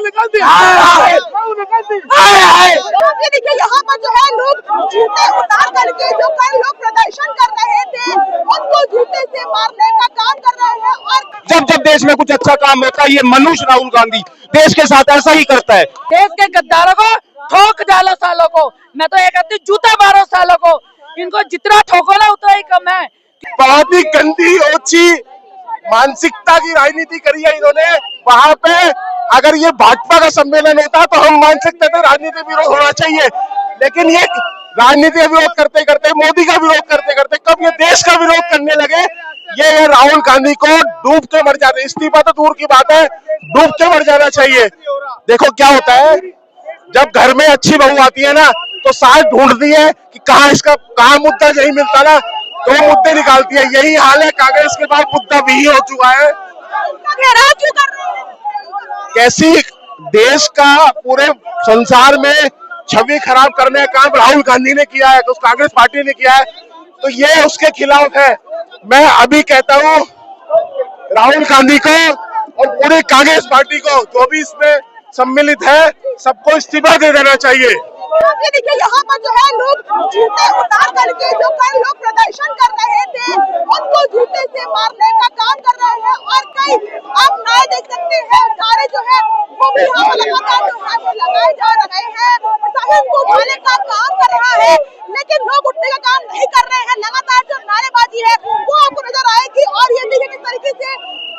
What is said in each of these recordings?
राहुल गांधी देखिए यहाँ पर जो है लोग जूते उतार करके जो कल लोग प्रदर्शन कर रहे थे उनको जूते से मारने का काम कर रहे हैं। और जब जब देश में कुछ अच्छा काम होता है ये मनुष्य राहुल गांधी देश के साथ ऐसा ही करता है। देश के गद्दारों को ठोक डालो सालों को, मैं तो ये कहती हूँ जूता मारो सालों को, इनको जितना ठोको ना उतना ही कम है। बहुत ही गंदी ओछी मानसिकता की राजनीति करी है इन्होंने। वहां पे अगर ये भाजपा का सम्मेलन होता तो हम मान सकते थे राजनीति विरोध होना चाहिए, लेकिन ये राजनीति का विरोध करते करते, मोदी का विरोध करते करते कब ये देश का विरोध करने लगे। ये राहुल गांधी को डूब के मर जाते, इस्तीफा तो दूर की बात है, डूब के मर जाना चाहिए। देखो क्या होता है जब घर में अच्छी बहू आती है ना तो सास ढूंढती है कि कहाँ मुद्दा नहीं मिलता ना तो मुद्दे निकालती है। यही हाल है कांग्रेस के बाद मुद्दा भी हो चुका है। कैसी देश का पूरे संसार में छवि खराब करने का काम राहुल गांधी ने किया है, तो कांग्रेस पार्टी ने किया है, तो ये उसके खिलाफ है। मैं अभी कहता हूँ राहुल गांधी को और पूरी कांग्रेस पार्टी को जो भी इसमें सम्मिलित है सबको इस्तीफा दे देना चाहिए। देखिए यहाँ पर जो है लोग जूते उतार करके जो कल लोग प्रदर्शन कर रहे थे उनको जूते से मारने का काम कर रहे हैं। और कई आप नारे देख सकते हैं, नारे जो है वो भी यहाँ पर लगातार जो है वो लगाए जा रहे हैं, प्रशासन को उठाने का काम कर रहा है, लेकिन लोग उठने का काम नहीं कर रहे हैं। लगातार जो नारेबाजी है वो आपको नजर आएगी। और ये देखिए किस तरीके से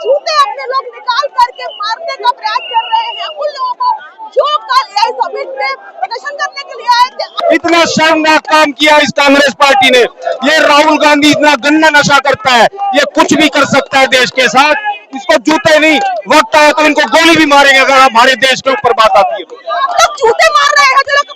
जूते अपने लोग निकाल करके मारने का प्रयास कर रहे हैं उन लोगों को जो कल एआई समिट में प्रदर्शन करने के लिए आए थे। इतना शर्मनाक काम किया इस कांग्रेस पार्टी ने। ये राहुल गांधी इतना गंदा नशा करता है, ये कुछ भी कर सकता है देश के साथ। इसको जूते नहीं, वक्त आया तो इनको गोली भी मारेंगे अगर हमारे देश के ऊपर बात आती है। लोग जूते मार रहे हैं जो लोग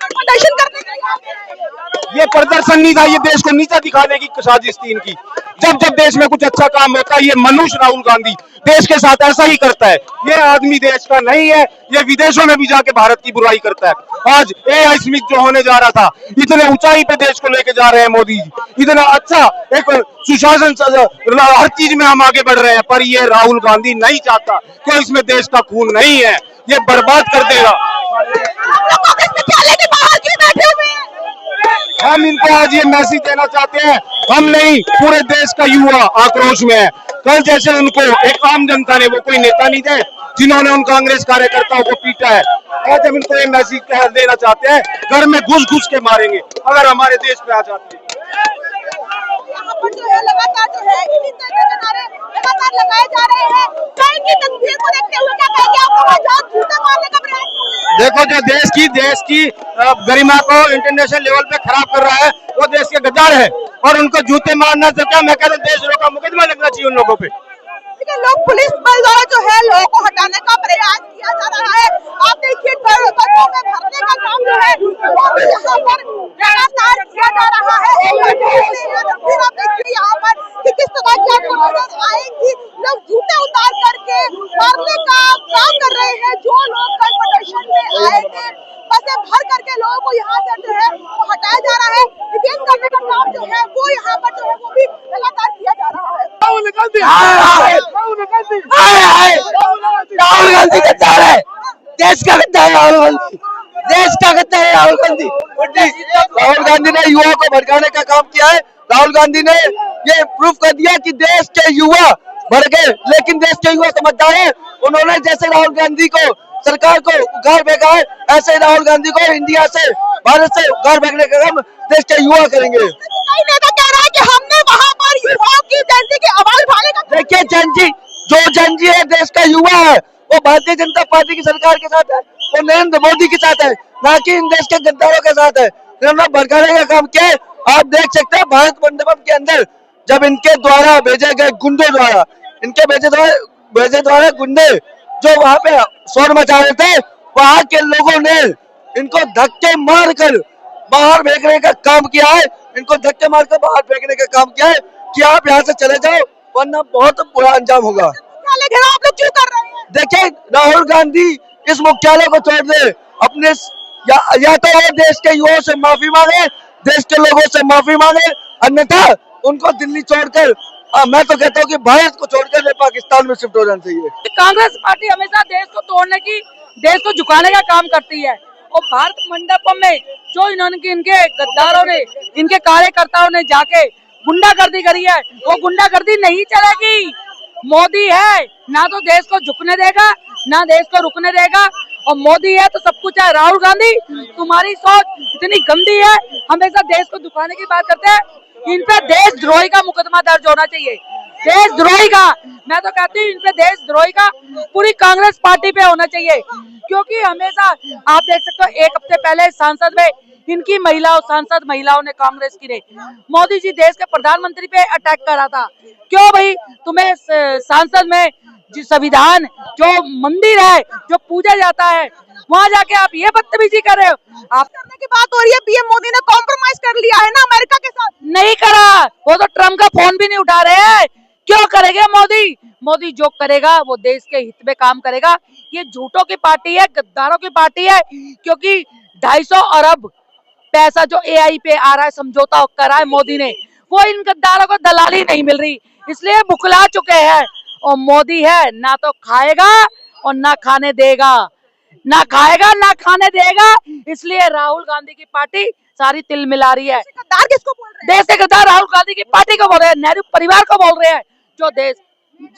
प्रदर्शन करने के लिए। ये प्रदर्शन नहीं था, ये देश को नीचा दिखाने की साजिश थी इनकी। जब जब देश में कुछ अच्छा काम होता है ये मनुष्य राहुल गांधी देश के साथ ऐसा ही करता है। ये आदमी देश का नहीं है, ये विदेशों में भी जाके भारत की बुराई करता है। आज एआई समिट जो होने जा रहा था, इतने ऊंचाई पे देश को लेके जा रहे हैं मोदी जी, इतना अच्छा एक सुशासन, हर चीज में हम आगे बढ़ रहे हैं, पर ये राहुल गांधी नहीं चाहता कि इसमें देश का खून नहीं है, ये बर्बाद कर देगा। हम इनको आज ये मैसेज देना चाहते हैं, हम नहीं पूरे देश का युवा आक्रोश में है। कल जैसे उनको एक आम जनता ने, वो कोई नेता नहीं थे जिन्होंने उन कांग्रेस कार्यकर्ताओं को पीटा है, आज हम इनको ये मैसेज देना चाहते हैं, घर में घुस घुस के मारेंगे अगर हमारे देश पे आ जाते हैं। यहाँ पर जो है लगातार जो है इन्हीं तरह के नारे लगातार लगाए जा रहे हैं। कल की तस्वीर को देखते हुए क्या कहेंगे आप लोग जहाँ जूते मारने का प्रयास? देखो जो देश की गरिमा को इंटरनेशनल लेवल पे खराब कर रहा है वो देश के गद्दार है, और उनको जूते मारना से क्या, मैं कहता हूँ देशद्रोह का मुकदमा लगना चाहिए उन लोगों पे। लोग पुलिस बल द्वारा जो है लोगों को हटाने का प्रयास किया जा रहा है। आप देखिए बसों में भरने का काम जो है वो भी यहाँ पर लगातार किया जा रहा है। फिर आप देखिए यहाँ पर कि किस तरह की आपको नजर आएंगी, लोग जूते उतार करके मारने का काम कर रहे हैं। जो लोग कल प्रदर्शन में आए थे बसें भर करके लोगों को यहाँ से जो है वो हटाया जा रहा है, डिटेन करने का काम जो है वो यहाँ पर जो है वो भी लगातार किया जा रहा है। राहुल गांधी गद्दार है, देश का गद्दार है राहुल गांधी, देश का गद्दार है राहुल गांधी। राहुल गांधी ने युवाओं को भड़काने का काम किया है। राहुल गांधी ने ये प्रूफ कर दिया कि देश के युवा भड़ गए, लेकिन देश के युवा समझदार है। उन्होंने जैसे राहुल गांधी को सरकार को घर भेजा है, ऐसे राहुल गांधी को इंडिया से, भारत से घर भेजने का काम देश के युवा करेंगे। कई नेता कह रहा है कि हमने वहाँ पर युवाओं की जनता की आवाज उठाने का। देखिए जनजी है, देश का युवा है, वो भारतीय जनता पार्टी की सरकार के साथ है, वो नरेंद्र मोदी के साथ है, ना कि इन देश के गद्दारों के साथ है। इन्होंने भड़काने का काम किया है। आप देख सकते हैं भारत मंडपम के अंदर जब इनके द्वारा भेजे गए गुंडों द्वारा, इनके भेजे द्वारा गुंडे जो वहाँ पे शोर मचा रहे थे, वहाँ के लोगों ने इनको धक्के मार कर बाहर फेंकने का काम किया है। इनको धक्के मारकर बाहर फेंकने का काम किया है कि आप यहाँ से चले जाओ वरना बहुत बुरा अंजाम होगा। आप लोग क्यों कर रहे हैं? देखिए राहुल गांधी इस मुख्यालय को छोड़ दे, अपने या तो वो देश के युवाओं से माफी मांगे, देश के लोगों से माफी मांगे, अन्यथा उनको दिल्ली छोड़कर, मैं तो कहता हूँ कि भारत को छोड़कर पाकिस्तान में शिफ्ट हो जाना चाहिए। कांग्रेस पार्टी हमेशा देश को तोड़ने की देश को झुकाने का काम करती है। और भारत मंडपम में जो इनके गद्दारों ने, इनके कार्यकर्ताओं ने जाके गुंडागर्दी करी है, वो गुंडागर्दी नहीं चलेगी। मोदी है, ना तो देश को झुकने देगा, ना देश को रुकने देगा। और मोदी है तो सब कुछ है। राहुल गांधी, तुम्हारी सोच इतनी गंदी है, हमेशा देश को झुकाने की बात करते हैं। इन पे देशद्रोही का मुकदमा दर्ज होना चाहिए, देशद्रोही का। मैं तो कहती हूँ इन पे देशद्रोही का पूरी कांग्रेस पार्टी पे होना चाहिए, क्योंकि हमेशा आप देख सकते हो 1 हफ्ते पहले संसद में इनकी सांसद महिलाओं ने, कांग्रेस की ने, मोदी जी देश के प्रधानमंत्री पे अटैक करा था। क्यों भाई, तुम्हें सांसद में जो संविधान, जो मंदिर है, जो पूजा जाता है, वहाँ जाके आप ये बदतमीजी कर रहे हो। आप करने की बात हो रही है, पीएम मोदी ने कॉम्प्रोमाइज कर लिया है ना अमेरिका के साथ। नहीं करा, वो तो ट्रम्प का फोन भी नहीं उठा रहे हैं। क्यों करेंगे मोदी? मोदी जो करेगा वो देश के हित में काम करेगा। ये झूठों की पार्टी है, गद्दारों की पार्टी है, क्योंकि 250 अरब पैसा जो एआई पे आ रहा है, समझौता करा है मोदी ने, वो इन गद्दारों को दलाली नहीं मिल रही, इसलिए बुखला चुके हैं। और मोदी है, ना तो खाएगा और ना खाने देगा, ना खाएगा ना खाने देगा। इसलिए राहुल गांधी की पार्टी सारी तिल मिला रही है। गद्दार किसको बोल रहे हैं? देश के गद्दार राहुल गांधी की पार्टी को बोल रहे हैं, नेहरू परिवार को बोल रहे हैं। जो देश,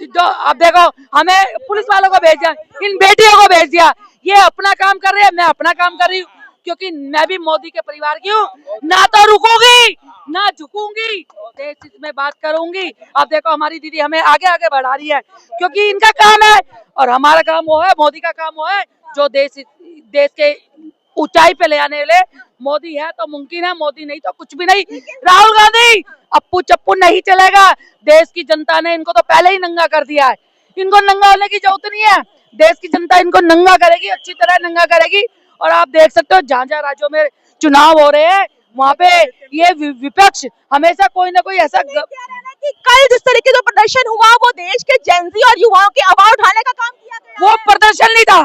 जो अब देखो, हमें पुलिस वालों को भेज दिया, इन बेटियों को भेज दिया। ये अपना काम कर रहे हैं, मैं अपना काम कर रही हूँ, क्योंकि मैं भी मोदी के परिवार की हूँ। ना तो रुकूंगी ना झुकूंगी, देश हित में बात करूंगी। अब देखो हमारी दीदी हमें आगे आगे बढ़ा रही है, क्योंकि इनका काम है और हमारा काम वो है, मोदी का काम वो है, जो देश के ऊंचाई पे ले आने वाले। मोदी है तो मुमकिन है, मोदी नहीं तो कुछ भी नहीं। राहुल गांधी, अप्पू चप्पू नहीं चलेगा। देश की जनता ने इनको तो पहले ही नंगा कर दिया है, इनको नंगा होने की जरूरत नहीं है। देश की जनता इनको नंगा करेगी, अच्छी तरह नंगा करेगी। और आप देख सकते हो जहाँ जहाँ राज्यों में चुनाव हो रहे हैं, वहाँ पे ये विपक्ष हमेशा कोई ना कोई ऐसा कि कल जिस तरीके जो प्रदर्शन हुआ, वो देश के जेनजी और युवाओं की आवाज उठाने का काम किया गया। वो प्रदर्शन नहीं था,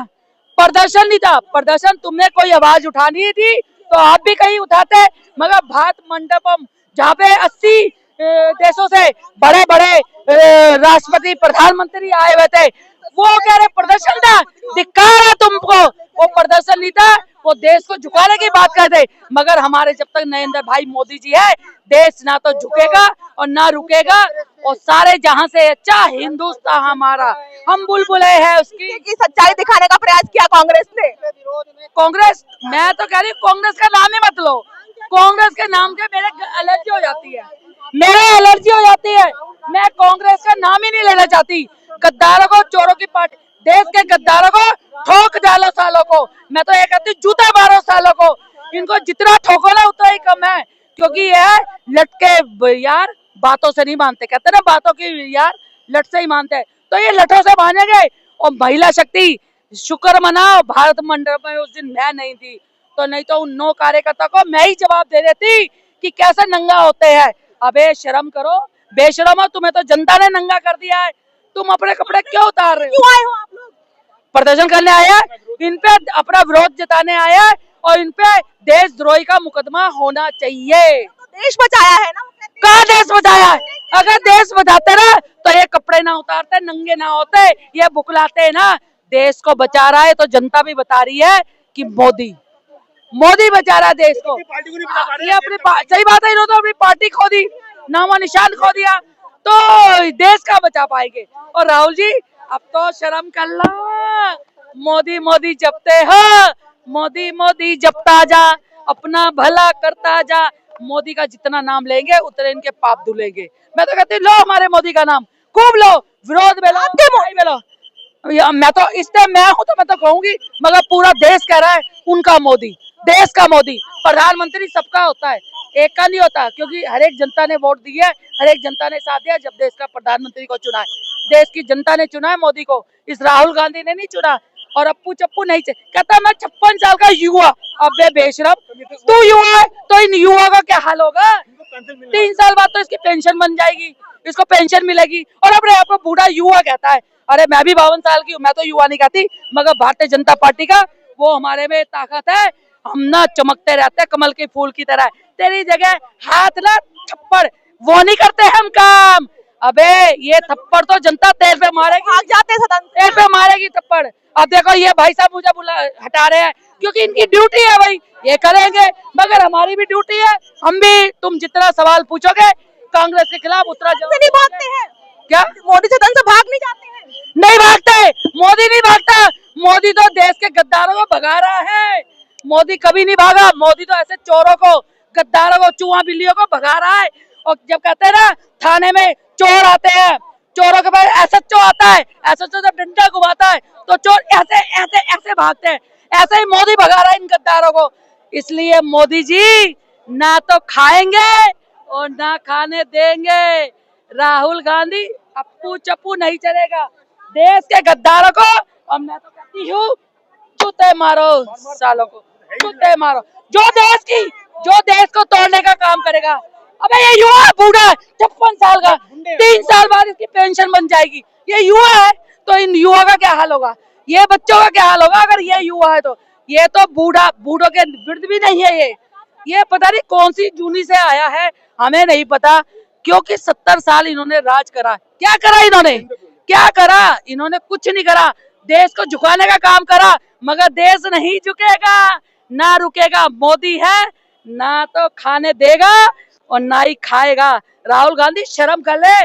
प्रदर्शन नहीं था। प्रदर्शन तुमने कोई आवाज उठानी थी तो आप भी कहीं उठाते, मगर भारत मंडपम जहाँ पे 80 देशों से बड़े बड़े राष्ट्रपति, प्रधानमंत्री आए हुए थे, वो कह रहे प्रदर्शन था। धिक्कार है तुमको, वो प्रदर्शन नहीं था, वो देश को झुकाने की बात करते। मगर हमारे जब तक नरेंद्र भाई मोदी जी है, देश ना तो झुकेगा और ना रुकेगा। और सारे जहां से अच्छा हिंदुस्तान हमारा, हम बुलबुले हैं उसकी। की सच्चाई दिखाने का प्रयास किया कांग्रेस ने। कांग्रेस, मैं तो कह रही हूँ कांग्रेस का नाम ही मत लो। कांग्रेस के नाम से मेरे एलर्जी हो जाती है, मेरे एलर्जी हो जाती है। मैं कांग्रेस का नाम ही नहीं लेना चाहती। गद्दारों को, चोरों की पार्टी, देश के गद्दारों को ठोक डालो सालों को। मैं तो ये कहती हूँ जूता मारो सालों को। इनको जितना ठोको ना उतना ही कम है, क्योंकि ये लटके यार बातों से नहीं मानते। कहते ना बातों की यार लट से ही मानते हैं, तो ये लठों से मानेंगे। और महिला शक्ति, शुक्र मनाओ भारत मंडप में उस दिन मैं नहीं थी, तो नहीं तो उन 9 कार्यकर्ता को मैं ही जवाब दे देती कि कैसे नंगा होते हैं। अबे शर्म करो, बेशरम हो, तुम्हें तो जनता ने नंगा कर दिया है, तुम अपने कपड़े क्यों उतार रहे हो? क्यों आए हो आप लोग? प्रदर्शन करने आया, इन पे अपना विरोध जताने आया, और इन पे देशद्रोही का मुकदमा होना चाहिए। तो देश बचाया है ना। कहाँ देश बचाया है? अगर देश बचाते ना तो ये कपड़े ना उतारते, नंगे ना होते, ये बुकलाते ना। देश को बचा रहा है तो जनता भी बता रही है कि मोदी बचा रहा है देश को। ये अपनी सही बात है, इन्होंने तो अपनी पार्टी खो दी, नामो निशान खो दिया, तो देश का बचा पाएंगे। और राहुल जी अब तो शर्म कर लो, मोदी मोदी जपते हो, मोदी मोदी जपता जा, अपना भला करता जा। मोदी का जितना नाम लेंगे उतने इनके पाप धुलेंगे। मैं तो कहती लो हमारे मोदी का नाम खूब लो, विरोध में लो, में लो। मैं तो इस टाइम मैं हूं तो मैं तो कहूंगी, मगर पूरा देश कह रहा है उनका मोदी, देश का मोदी। प्रधानमंत्री सबका होता है, एक का नहीं होता, क्योंकि हर एक जनता ने वोट दी है, हर एक जनता ने साथ दिया जब देश का प्रधानमंत्री को चुना है। देश की जनता ने चुना है मोदी को, इस राहुल गांधी ने नहीं चुना। और अप्पू चप्पू नहीं कहता मैं 56 साल का युवा। अबे बेशरम, तू युवा है तो इन युवा का क्या हाल होगा? 3 साल बाद तो इसकी पेंशन बन जाएगी, इसको पेंशन मिलेगी, और अपने आप को बूढ़ा युवा कहता है। अरे मैं भी 52 साल की हूँ, मैं तो युवा नहीं कहती, मगर भारतीय जनता पार्टी का वो हमारे में ताकत है। हम ना चमकते रहते हैं कमल के फूल की तरह। तेरी जगह हाथ ना थप्पड़, वो नहीं करते हम काम। अबे ये थप्पड़ तो जनता तेल पे मारेगी, भाग जाते हैं सदन से। तेल पे मारेगी थप्पड़। अब देखो ये भाई साहब मुझे हटा रहे हैं क्योंकि इनकी ड्यूटी है भाई, ये करेंगे, मगर हमारी भी ड्यूटी है। हम भी, तुम जितना सवाल पूछोगे कांग्रेस के खिलाफ उतना से नहीं भागते हैं क्या? मोदी सदन से भाग नहीं जाते हैं? नहीं भागते, मोदी नहीं भागता। मोदी तो देश के गद्दारों को भगा रहा है, मोदी कभी नहीं भागा। मोदी तो ऐसे चोरों को, गद्दारों को, चूहा बिल्लियों को भगा रहा है। और जब कहते हैं ना थाने में चोर आते हैं, चोरों के पास एसएचओ आता है, एसएचओ जब डंडा घुमाता है तो चोर ऐसे ऐसे ऐसे भागते हैं। ऐसे ही मोदी भगा रहा है इन गद्दारों को। इसलिए मोदी जी ना तो खाएंगे और ना खाने देंगे। राहुल गांधी अप्पू चप्पू नहीं चलेगा देश के गद्दारों को। और मैं तो कहती हूँ जूते मारो सालों को, जूते मारो जो देश को तोड़ने का काम करेगा। अबे ये युवा बूढ़ा 56 साल का, 3 साल बाद इसकी पेंशन बन जाएगी। ये युवा है तो इन युवा का क्या हाल होगा, ये बच्चों का क्या हाल होगा अगर ये युवा है तो। ये तो बूढ़ों के वृद्ध भी नहीं है ये पता नहीं कौन सी जूनी से आया है, हमें नहीं पता। क्योंकि 70 साल इन्होंने राज करा। क्या करा इन्होंने, क्या करा इन्होंने? कुछ नहीं करा। देश को झुकाने का काम करा, मगर देश नहीं झुकेगा, ना रुकेगा। मोदी है ना तो खाने देगा और ना ही खाएगा। राहुल गांधी शर्म कर ले।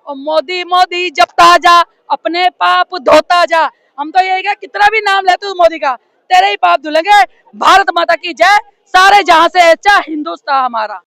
और मोदी मोदी जपता जा, अपने पाप धोता जा। हम तो यही क्या, कितना भी नाम लेते हो मोदी का, तेरे ही पाप धुलेंगे। भारत माता की जय। सारे जहां से अच्छा हिंदुस्तान हमारा।